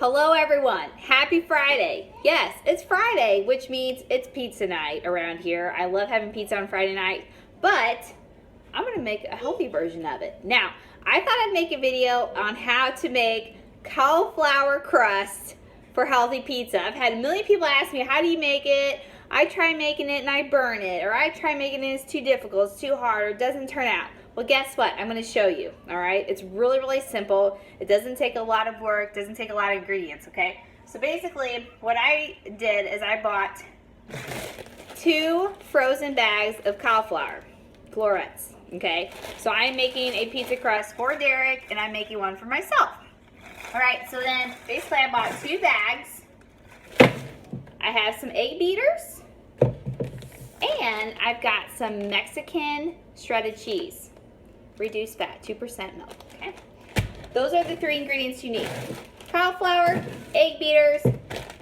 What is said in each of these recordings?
Hello everyone, happy Friday. Yes, it's Friday, which means it's pizza night around here. I love having pizza on Friday night, but I'm gonna make a healthy version of it. Now, I thought I'd make a video on how to make cauliflower crust for healthy pizza. I've had a million people ask me, how do you make it? I try making it and I burn it, or I try making it, it's too difficult, it's too hard, or it doesn't turn out. Well, guess what? I'm going to show you, all right? It's really, really simple. It doesn't take a lot of work, doesn't take a lot of ingredients, okay? So basically, what I did is I bought 2 frozen bags of cauliflower, florets, okay? So I'm making a pizza crust for Derek, and I'm making one for myself. All right, so then basically I bought 2 bags. I have some egg beaters, and I've got some Mexican shredded cheese. Reduced fat, 2% milk, okay? Those are the 3 ingredients you need. Cauliflower, egg beaters,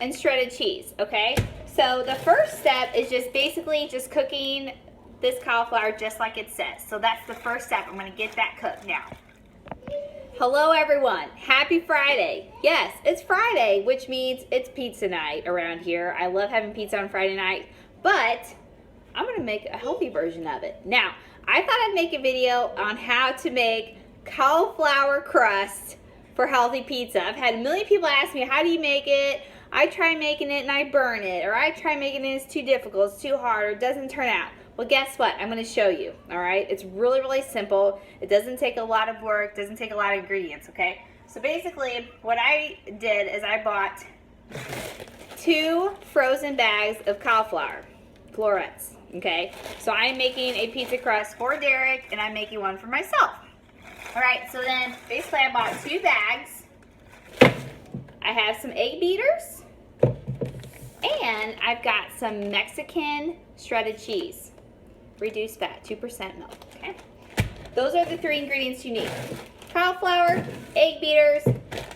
and shredded cheese, okay? So the first step is just basically just cooking this cauliflower just like it says. So that's the first step. I'm gonna get that cooked now. Hello everyone, happy Friday. Yes, it's Friday, which means it's pizza night around here. I love having pizza on Friday night, but I'm gonna make a healthy version of it. Now, I thought I'd make a video on how to make cauliflower crust for healthy pizza. I've had a million people ask me, how do you make it? I try making it and I burn it, or I try making it, it's too difficult, it's too hard, or it doesn't turn out. Well, guess what? I'm gonna show you, all right? It's really, really simple. It doesn't take a lot of work, doesn't take a lot of ingredients, okay? So basically, what I did is I bought 2 frozen bags of cauliflower, florets. Okay, so I'm making a pizza crust for Derek, and I'm making one for myself. All right, so then basically I bought 2 bags. I have some egg beaters, and I've got some Mexican shredded cheese. Reduced fat, 2% milk, okay? Those are the 3 ingredients you need. Cauliflower, egg beaters,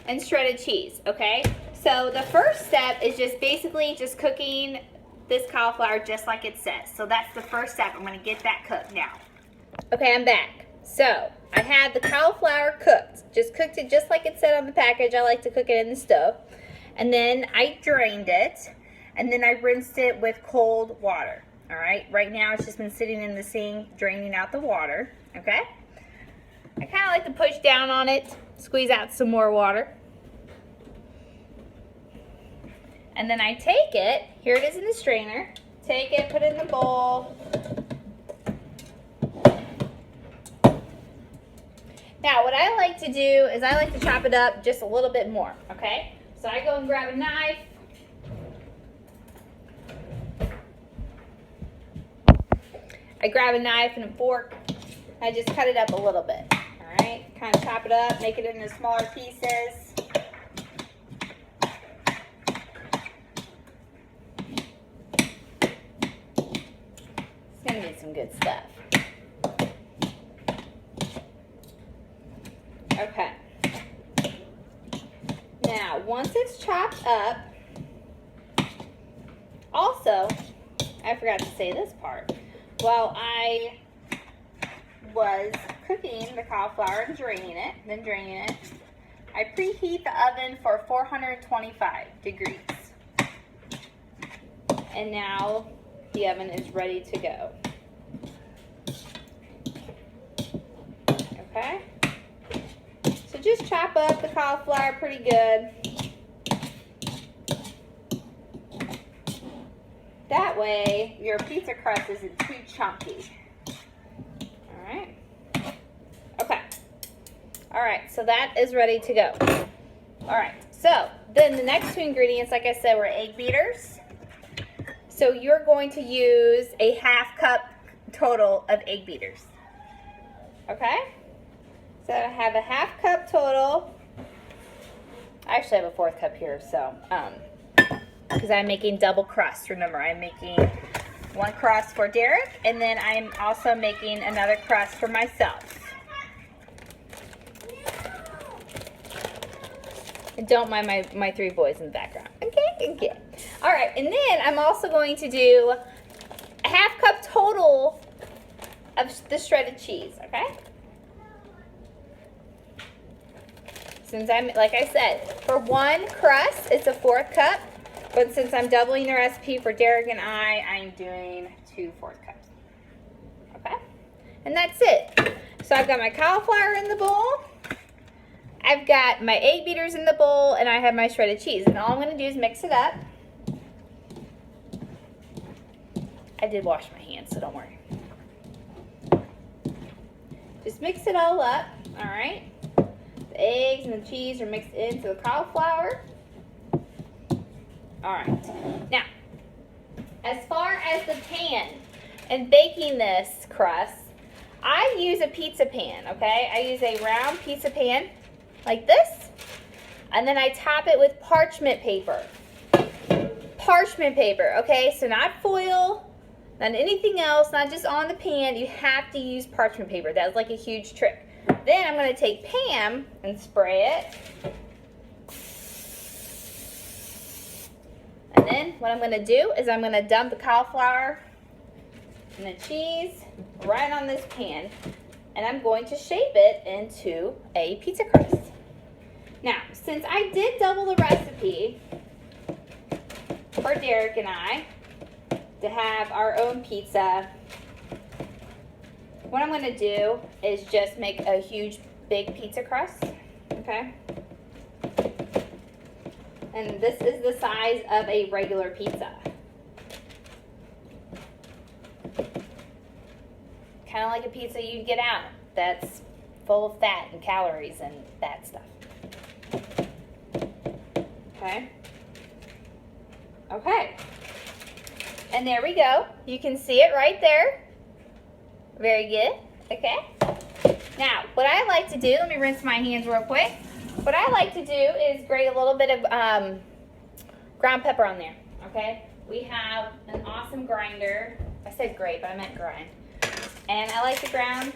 and shredded cheese, okay? So the first step is just basically just cooking this cauliflower just like it says. So that's the first step. I'm going to get that cooked now. Okay, I'm back. So I had the cauliflower cooked. Just cooked it just like it said on the package. I like to cook it in the stove. And then I drained it. And then I rinsed it with cold water. All right. Right now it's just been sitting in the sink draining out the water. Okay. I kind of like to push down on it, squeeze out some more water. And then I take it, here it is in the strainer, take it, put it in the bowl. Now what I like to do is I like to chop it up just a little bit more, okay? So I go and grab a knife. I grab a knife and a fork. I just cut it up a little bit, all right? Kind of chop it up, make it into smaller pieces. Some good stuff. Okay. Now, once it's chopped up, also, I forgot to say this part. While I was cooking the cauliflower and draining it, I preheat the oven for 425 degrees. And now the oven is ready to go. Okay, so just chop up the cauliflower pretty good. That way your pizza crust isn't too chunky. All right. Okay. All right, so that is ready to go. All right, so then the next 2 ingredients, like I said, were egg beaters. So you're going to use a 1/2 cup total of egg beaters. Okay? So I have a 1/2 cup total. I actually have a 1/4 cup here, so, because I'm making double crust. Remember, I'm making 1 crust for Derek, and then I'm also making another crust for myself. And don't mind my 3 boys in the background. Okay. All right, and then I'm also going to do a 1/2 cup total of the shredded cheese, okay? since like I said, for one crust, it's a 1/4 cup. But since I'm doubling the recipe for Derek and I'm doing 2 4 cups. Okay? And that's it. So I've got my cauliflower in the bowl. I've got my egg beaters in the bowl, and I have my shredded cheese. And all I'm going to do is mix it up. I did wash my hands, so don't worry. Just mix it all up, all right? The eggs and the cheese are mixed into the cauliflower. All right. Now, as far as the pan and baking this crust, I use a pizza pan, okay? I use a round pizza pan like this, and then I top it with parchment paper. Parchment paper, okay? So not foil, not anything else, not just on the pan. You have to use parchment paper. That's like a huge trick. Then I'm going to take Pam and spray it. And then what I'm going to do is I'm going to dump the cauliflower and the cheese right on this pan. And I'm going to shape it into a pizza crust. Now, since I did double the recipe for Derek and I to have our own pizza, what I'm going to do is just make a huge, big pizza crust, okay? And this is the size of a regular pizza. Kind of like a pizza you'd get out that's full of fat and calories and that stuff. Okay? Okay. And there we go. You can see it right there. Very good. Okay? Now, what I like to do, let me rinse my hands real quick. What I like to do is grate a little bit of ground pepper on there. Okay? We have an awesome grinder. I said grate, but I meant grind. And I like to ground.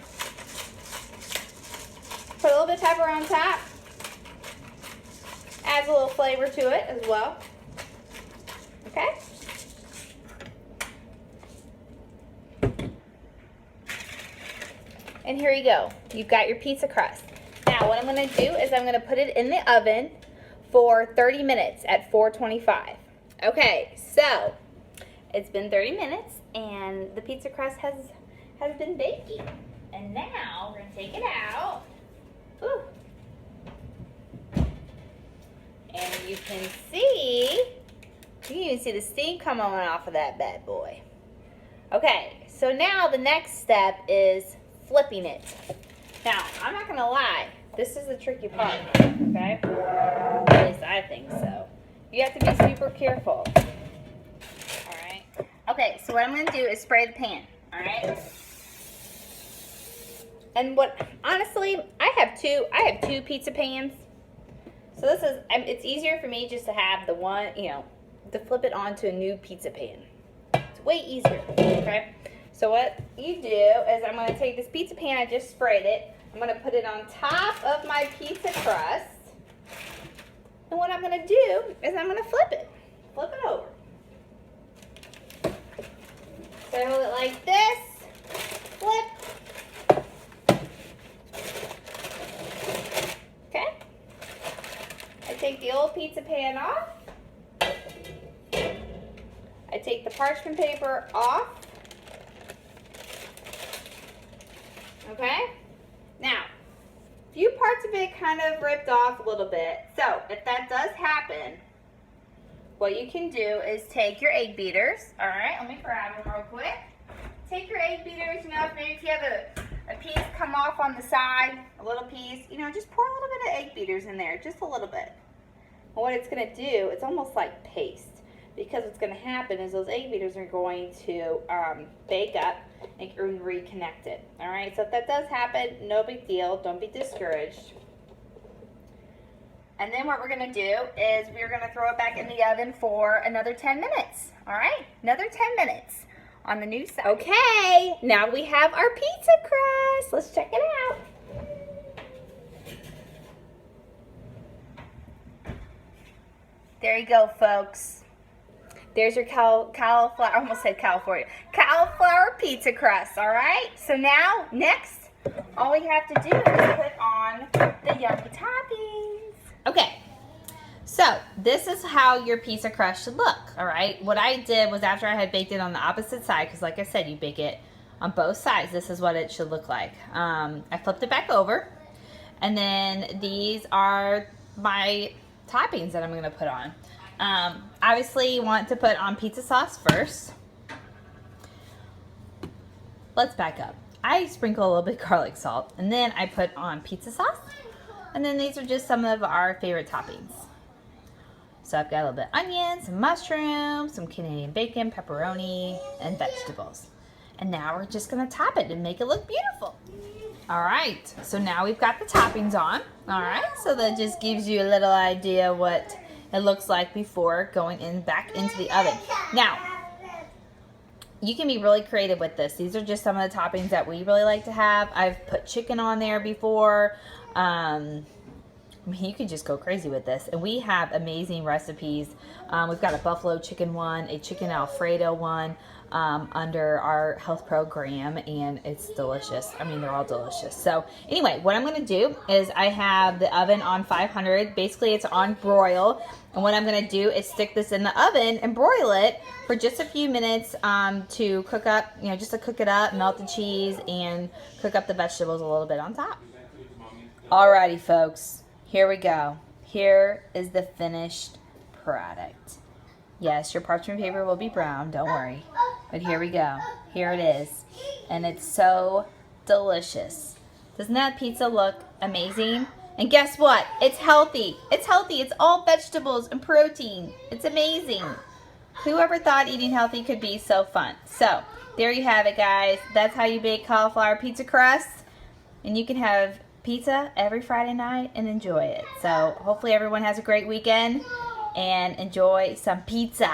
Put a little bit of pepper on top. Adds a little flavor to it as well. Okay? And here you go. You've got your pizza crust. Now what I'm going to do is I'm going to put it in the oven for 30 minutes at 425. Okay, so it's been 30 minutes and the pizza crust has been baking. And now we're going to take it out. Ooh. And you can even see the steam coming off of that bad boy. Okay, so now the next step is flipping it. Now, I'm not going to lie, this is the tricky part, okay? At least I think so. You have to be super careful. Alright? Okay, so what I'm going to do is spray the pan, alright? And honestly, I have two pizza pans. So this is, it's easier for me just to have the one, to flip it onto a new pizza pan. It's way easier, okay? So what you do is I'm going to take this pizza pan, I just sprayed it. I'm going to put it on top of my pizza crust. And what I'm going to do is I'm going to flip it over. So I hold it like this, flip. Okay. I take the old pizza pan off. I take the parchment paper off. Okay? Now, a few parts of it kind of ripped off a little bit. So, if that does happen, what you can do is take your egg beaters. Alright, let me grab them real quick. Take your egg beaters, maybe if you have a piece come off on the side, a little piece, just pour a little bit of egg beaters in there, just a little bit. And what it's going to do, it's almost like paste. Because what's going to happen is those egg beaters are going to bake up and reconnect it. Alright, so if that does happen, no big deal. Don't be discouraged. And then what we're going to do is we're going to throw it back in the oven for another 10 minutes. Alright, another 10 minutes on the new side. Okay, now we have our pizza crust. Let's check it out. There you go, folks. There's your cauliflower, I almost said California, cauliflower pizza crust, all right? So now, next, all we have to do is put on the yummy toppings. So this is how your pizza crust should look, all right? What I did was after I had baked it on the opposite side, because like I said, you bake it on both sides. This is what it should look like. I flipped it back over, and then these are my toppings that I'm gonna put on. Obviously you want to put on pizza sauce first. Let's back up. I sprinkle a little bit of garlic salt, and then I put on pizza sauce, and then these are just some of our favorite toppings. So I've got a little bit of onions, some mushrooms, some Canadian bacon, pepperoni, and vegetables. And now we're just gonna top it and make it look beautiful. All right, so now we've got the toppings on. All right, so that just gives you a little idea what it looks like before going in back into the oven. Now, you can be really creative with this. These are just some of the toppings that we really like to have. I've put chicken on there before. I mean, you could just go crazy with this. And we have amazing recipes. We've got a buffalo chicken one, a chicken Alfredo one under our health program, and it's delicious. I mean, they're all delicious. So anyway, what I'm going to do is I have the oven on 500. Basically, it's on broil. And what I'm going to do is stick this in the oven and broil it for just a few minutes to cook up, you know, just to cook it up, melt the cheese, and cook up the vegetables a little bit on top. Alrighty, folks. Here we go. Here is the finished product. Yes, your parchment paper will be brown, don't worry. But here we go. Here it is. And it's so delicious. Doesn't that pizza look amazing? And guess what? It's healthy. It's healthy. It's all vegetables and protein. It's amazing. Whoever thought eating healthy could be so fun? So, there you have it, guys. That's how you bake cauliflower pizza crust. And you can have pizza every Friday night and enjoy it. So hopefully everyone has a great weekend and enjoy some pizza.